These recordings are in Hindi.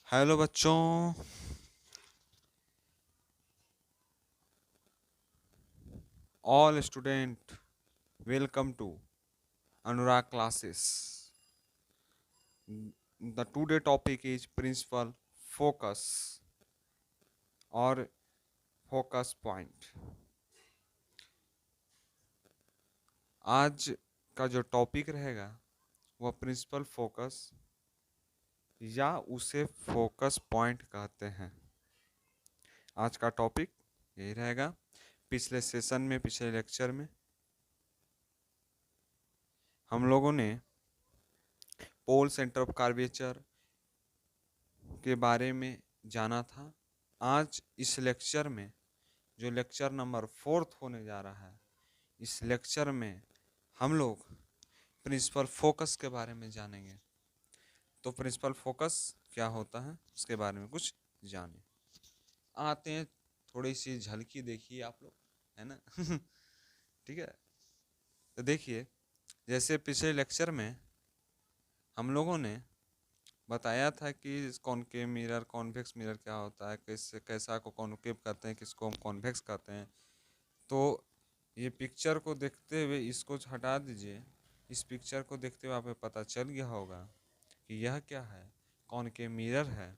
हेलो बच्चों। All student, welcome to Anurag classes. The today topic is principal focus और फोकस पॉइंट। आज का जो टॉपिक रहेगा वह प्रिंसिपल फोकस या उसे फोकस पॉइंट कहते हैं। आज का टॉपिक यही रहेगा। पिछले सेशन में, पिछले लेक्चर में हम लोगों ने पोल सेंटर ऑफ कर्वेचर के बारे में जाना था। आज इस लेक्चर में, जो लेक्चर नंबर 4 होने जा रहा है, इस लेक्चर में हम लोग प्रिंसिपल फोकस के बारे में जानेंगे। तो प्रिंसिपल फोकस क्या होता है उसके बारे में कुछ जाने आते हैं। थोड़ी सी झलकी देखिए आप लोग, है ना। ठीक है, तो देखिए, जैसे पिछले लेक्चर में हम लोगों ने बताया था कि कॉनकेव मिरर, कॉन्वेक्स मिरर क्या होता है, कैसे कैसा को कॉनकेव कहते हैं, किसको हम कॉन्वेक्स कहते हैं। तो ये पिक्चर को देखते हुए इसको हटा दीजिए। इस पिक्चर को देखते हुए आपको पता चल गया होगा कि यह क्या है, कॉनकेव मिरर है,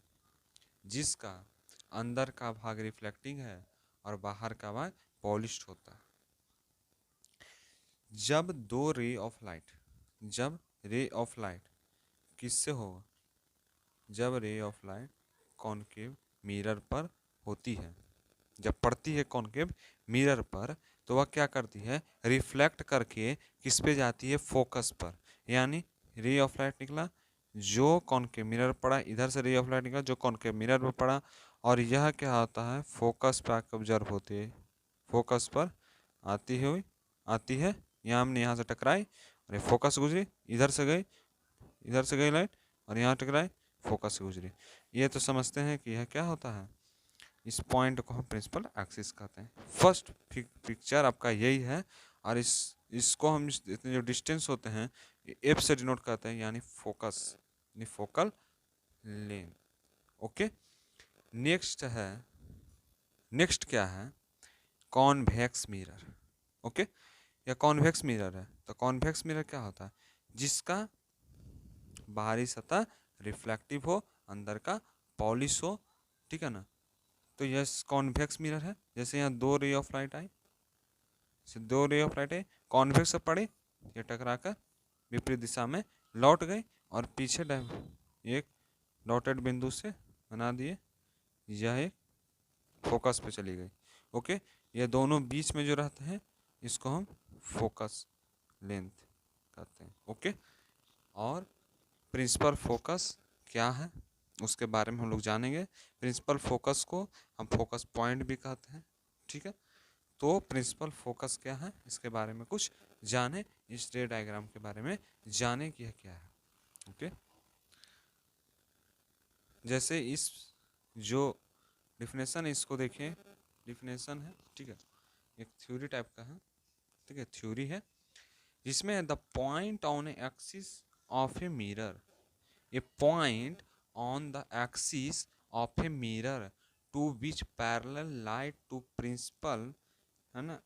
जिसका अंदर का भाग रिफ्लेक्टिंग है और बाहर का भाग पॉलिश्ड होता है। जब रे ऑफ लाइट किससे होगा, जब ray of light concave mirror पर होती है, जब पड़ती है कॉनकेव मिरर पर, तो वह क्या करती है, रिफ्लेक्ट करके किस पे जाती है, फोकस पर। यानी रे ऑफ लाइट निकला, जो कॉनकेव मिरर पड़ा, इधर से रे ऑफ लाइट निकला जो कॉनकेव मिरर पर पड़ा, और यह क्या होता है, फोकस पर आकर ऑब्जर्व होती है, फोकस पर आती है। यहाँ हमने यहाँ से टकराई और फोकस गुजरी, इधर से गई लाइट और यहाँ टकराई, फोकस से गुजरी। ये तो समझते हैं कि यह क्या होता है, इस पॉइंट को हम प्रिंसिपल एक्सिस कहते हैं। फर्स्ट पिक्चर आपका यही है, और इसको हम इतने जो डिस्टेंस होते हैं एफ से डिनोट करते हैं, यानी फोकस, यानी फोकल लेंथ। ओके, नेक्स्ट क्या है, कॉन्वेक्स मिरर। ओके, या कॉन्वेक्स मिरर है। तो कॉन्वेक्स मिरर क्या होता है, जिसका बाहरी सतह रिफ्लेक्टिव हो, अंदर का पॉलिश हो, ठीक है ना। तो यह कॉन्वेक्स मिरर है। जैसे यहाँ दो रे ऑफ लाइट आई, दो रे ऑफ लाइट है, कॉन्वेक्स से पड़ी, ये टकरा कर विपरीत दिशा में लौट गई और पीछे एक डॉटेड बिंदु से बना दिए, यह एक फोकस पे चली गई। ओके, ये दोनों बीच में जो रहते हैं इसको हम फोकस लेंथ कहते हैं। ओके, और प्रिंसिपल फोकस क्या है उसके बारे में हम लोग जानेंगे। प्रिंसिपल फोकस को हम फोकस पॉइंट भी कहते हैं, ठीक है। तो प्रिंसिपल फोकस क्या है इसके बारे में कुछ जाने, इस रे डायग्राम के बारे में जाने कि यह क्या है। ओके, जैसे इस जो डिफिनेशन है इसको देखें, डिफिनेशन है, ठीक है, एक थ्योरी टाइप का है, ठीक है, थ्योरी है, जिसमें the point on axis of a mirror, a point on the axis of a mirror to which parallel light to principal, है ना,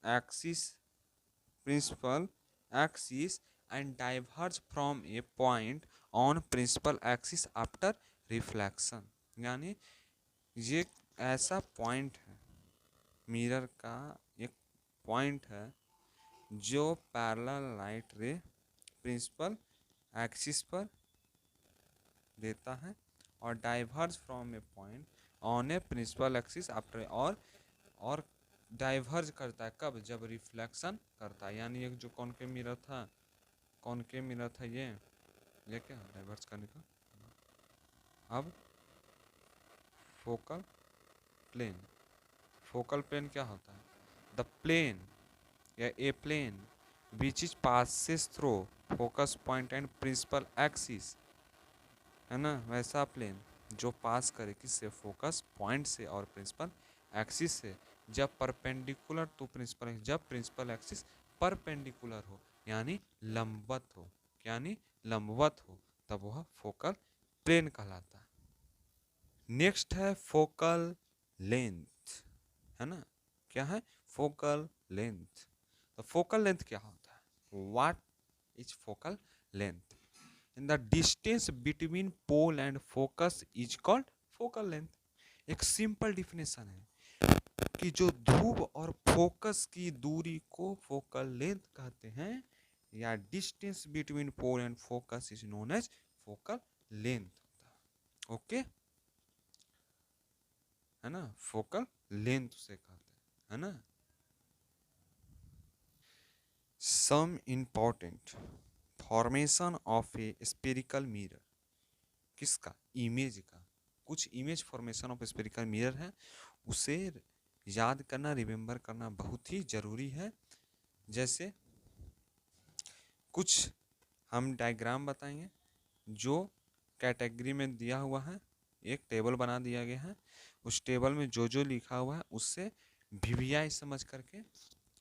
principal axis and diverge from a point on principal axis after reflection। यानी ये ऐसा पॉइंट है, मिरर का एक पॉइंट है जो parallel light ray principal axis पर देता है और diverge from a point on a principal axis after, और डाइवर्ज करता है कब, जब रिफ्लेक्शन करता है। यानी एक जो कॉनकेव मिरर था, कॉनकेव मिरर था ये क्या डाइवर्ज करने का। अब फोकल प्लेन, फोकल प्लेन क्या होता है, द प्लेन या a plane which is passes through focus point and principal axis, है ना, वैसा प्लेन जो पास करे किससे, फोकस पॉइंट से और प्रिंसिपल एक्सिस से, जब परपेंडिकुलर टू प्रिंसिपल, जब प्रिंसिपल एक्सिस परपेंडिकुलर हो, यानी लंबवत हो, यानी लंबवत हो, तब वह फोकल प्लेन कहलाता है। नेक्स्ट है फोकल लेंथ, है ना, क्या है फोकल लेंथ। तो फोकल लेंथ क्या होता है, what is focal length, in the distance between pole and focus is called focal length. एक सिंपल डिफिनेशन है कि जो ध्रुव और फोकस की दूरी को फोकल लेंथ कहते हैं, या distance between pole and focus is known as focal length होता है। ओके, है ना, फोकल लेंथ से कहते हैं, है ना। Some important formation of a spherical mirror, किसका, इमेज का, कुछ image formation of spherical mirror है, उसे याद करना, रिमेम्बर करना बहुत ही जरूरी है। जैसे कुछ हम डायग्राम बताएंगे जो कैटेगरी में दिया हुआ है, एक टेबल बना दिया गया है, उस टेबल में जो जो लिखा हुआ है उससे वीवीआई समझ करके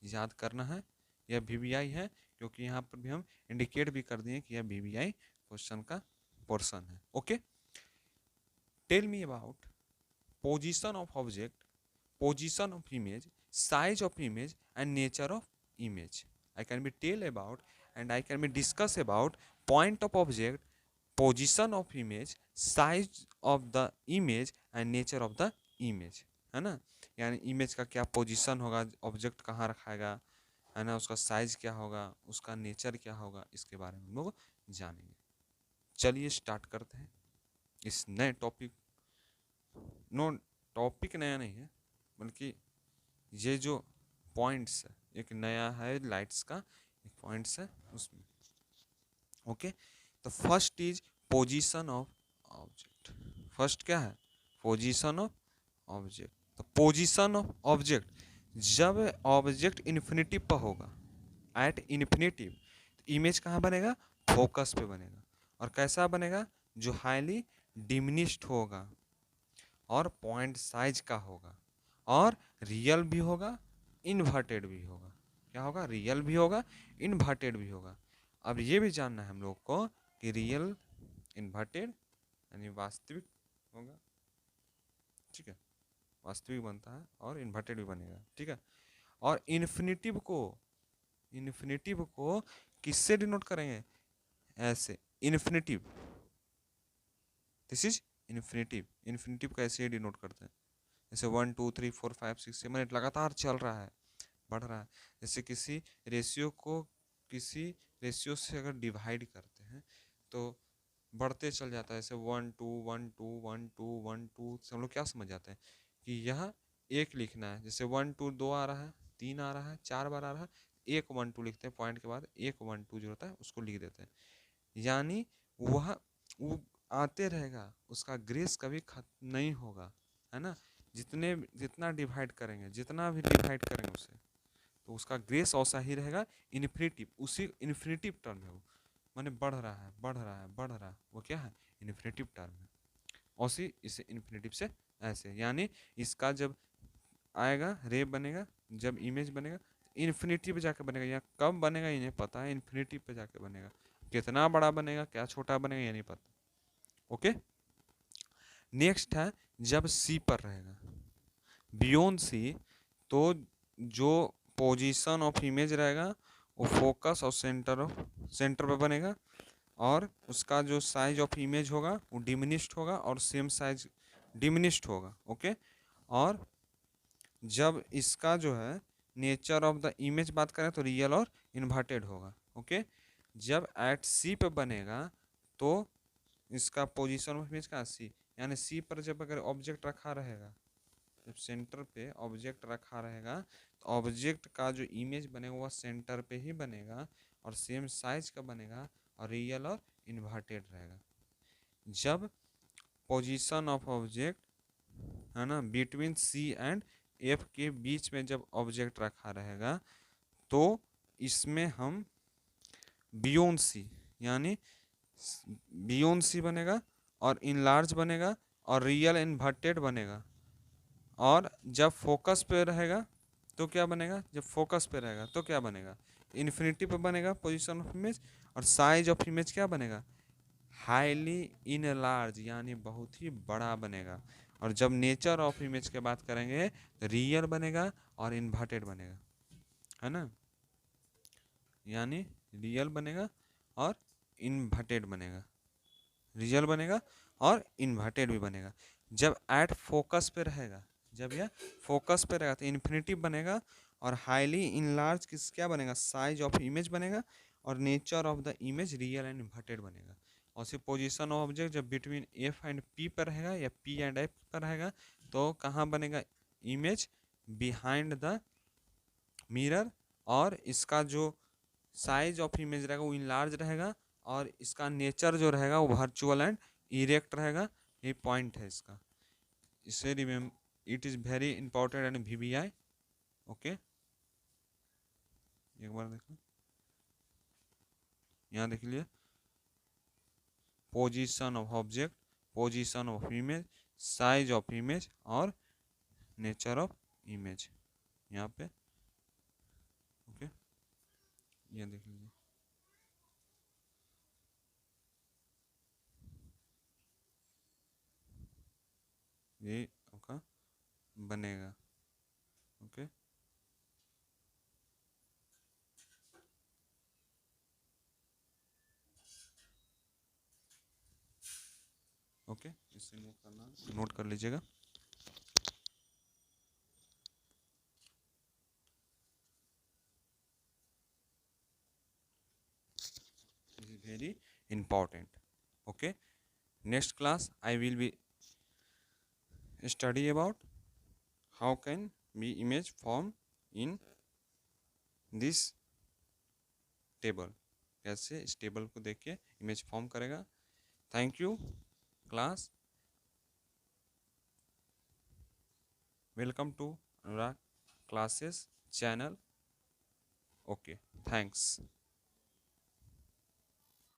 याद करना है। यह वीवीआई है क्योंकि यहाँ पर भी हम इंडिकेट भी कर दिए कि यह वीवीआई क्वेश्चन का पोर्शन है। Okay, tell me about position of object, position of image, size of image and nature of image. I can be tell about and I can be discuss about point of object, position of image, size of the image and nature of the image, है ना। यानी इमेज का क्या पोजीशन होगा, ऑब्जेक्ट कहाँ रखाएगा, है ना, उसका साइज क्या होगा, उसका नेचर क्या होगा, इसके बारे में हम लोग जानेंगे। चलिए स्टार्ट करते हैं इस नए टॉपिक। नो, टॉपिक नया नहीं है, बल्कि ये जो पॉइंट्स है, एक नया है लाइट्स का एक पॉइंट्स है उसमें। ओके, तो first is position of object. First क्या है, पोजीशन ऑफ ऑब्जेक्ट। तो पोजीशन ऑफ ऑब्जेक्ट, जब ऑब्जेक्ट इन्फिनिटिव पर होगा, एट इन्फिनिटिव, तो इमेज कहाँ बनेगा, फोकस पे बनेगा। और कैसा बनेगा, जो हाईली डिमिनिश्ड होगा और पॉइंट साइज का होगा, और रियल भी होगा, इन्वर्टेड भी होगा। क्या होगा, रियल भी होगा, इन्वर्टेड भी होगा। अब ये भी जानना है हम लोग को कि रियल, इन्वर्टेड यानी वास्तविक होगा, ठीक है, वास्तविक बनता है और इन्वर्टेड भी बनेगा, ठीक है। और इन्फिनिटिव को किससे डिनोट करेंगे, ऐसे, infinitive, this is infinitive. Infinitive को ऐसे डिनोट करते हैं, जैसे 1 2 3 4 5 6 7 लगातार चल रहा है, बढ़ रहा है। जैसे किसी रेशियो को किसी रेशियो से अगर डिवाइड करते हैं तो बढ़ते चल जाता है, जैसे 1 2 1 2 1 2 1 2 से हम लोग क्या समझ जाते हैं कि यह एक लिखना है। जैसे 1 2 2 आ रहा है, 3 आ रहा है, 4 बार आ रहा है, एक 1 2 लिखते हैं, पॉइंट के बाद एक 1 2 जो होता है उसको लिख देते हैं। यानी वो आते रहेगा, उसका ग्रेस कभी खत्म नहीं होगा, है ना। जितना डिवाइड करेंगे, जितना भी डिवाइड करेंगे उसे, तो उसका ग्रेस ऐसा ही रहेगा, इन्फिनिटिव, उसी इन्फिनिटिव टर्म है वो, माने बढ़ रहा है बढ़ रहा है बढ़ रहा है, वो क्या है, इन्फिनिटिव टर्म है। उसी इसे इन्फिनिटिव से ऐसे, यानी इसका जब आएगा रे बनेगा, जब इमेज बनेगा तो इन्फिनिटिव पे जाके बनेगा, या कब बनेगा ये नहीं पता है, इन्फिनिटिव पे जाके बनेगा। कितना बड़ा बनेगा, क्या छोटा बनेगा, ये नहीं पता। ओके, नेक्स्ट है जब सी पर रहेगा, बियॉन्ड सी, तो जो पोजीशन ऑफ इमेज रहेगा वो फोकस और सेंटर पे बनेगा, और उसका जो साइज ऑफ इमेज होगा वो डिमिनिश्ड होगा और सेम साइज डिमिनिश्ड होगा। ओके, और जब इसका जो है नेचर ऑफ द इमेज बात करें तो रियल और इन्वर्टेड होगा। ओके, जब एट सी पे बनेगा तो इसका पोजीशन ऑफ इमेज का सी, यानी सी पर जब अगर ऑब्जेक्ट रखा रहेगा, जब सेंटर पे ऑब्जेक्ट रखा रहेगा तो ऑब्जेक्ट का जो इमेज बनेगा वह सेंटर पे ही बनेगा और सेम साइज का बनेगा और रियल और इन्वर्टेड रहेगा। जब पोजीशन ऑफ ऑब्जेक्ट, है ना, बिटवीन सी एंड एफ के बीच में जब ऑब्जेक्ट रखा रहेगा तो इसमें हम बियॉन्ड सी, यानी बियॉन्ड सी बनेगा और इनलार्ज बनेगा और रियल इन्वर्टेड बनेगा। और जब फोकस पे रहेगा तो क्या बनेगा, जब फोकस पे रहेगा तो क्या बनेगा, इन्फिनिटी पे बनेगा पोजीशन ऑफ इमेज, और साइज ऑफ इमेज क्या बनेगा, हाईली इन लार्ज यानी बहुत ही बड़ा बनेगा। और जब नेचर ऑफ इमेज की बात करेंगे तो रियल बनेगा और इन्वर्टेड बनेगा, है ना, यानी रियल बनेगा और इन्वर्टेड बनेगा, रियल बनेगा और इन्वर्टेड भी बनेगा। जब एट फोकस पे रहेगा, जब यह फोकस पे रहेगा तो इन्फिनिटिव बनेगा और हाईली इनलार्ज किस क्या बनेगा, साइज ऑफ इमेज बनेगा और nature of the image real and inverted बनेगा। और सिर्फ पोजीशन ऑफ ऑब्जेक्ट जब बिटवीन एफ एंड पी पर रहेगा या पी एंड एफ पर रहेगा तो कहाँ बनेगा, इमेज बिहाइंड द मिरर, और इसका जो साइज ऑफ इमेज रहेगा वो इनलार्ज रहेगा और इसका नेचर जो रहेगा वो वर्चुअल एंड इरेक्ट रहेगा। ये पॉइंट है इसका, इसे remember it is very important and VVI. Okay, एक बार देखो, यहाँ देख लिया, position of object, position of image, size of image और नेचर ऑफ इमेज यहाँ पे। ओके, ये देख लीजिए, ये आपका बनेगा। ओके, ओके, इससे नोट करना, नोट कर लीजिएगा। This is very important. Okay, next class I will be study about how can be image form in this table, कैसे इस टेबल को देख के इमेज फॉर्म करेगा। Thank you class, welcome to Anurag classes channel. Okay, thanks.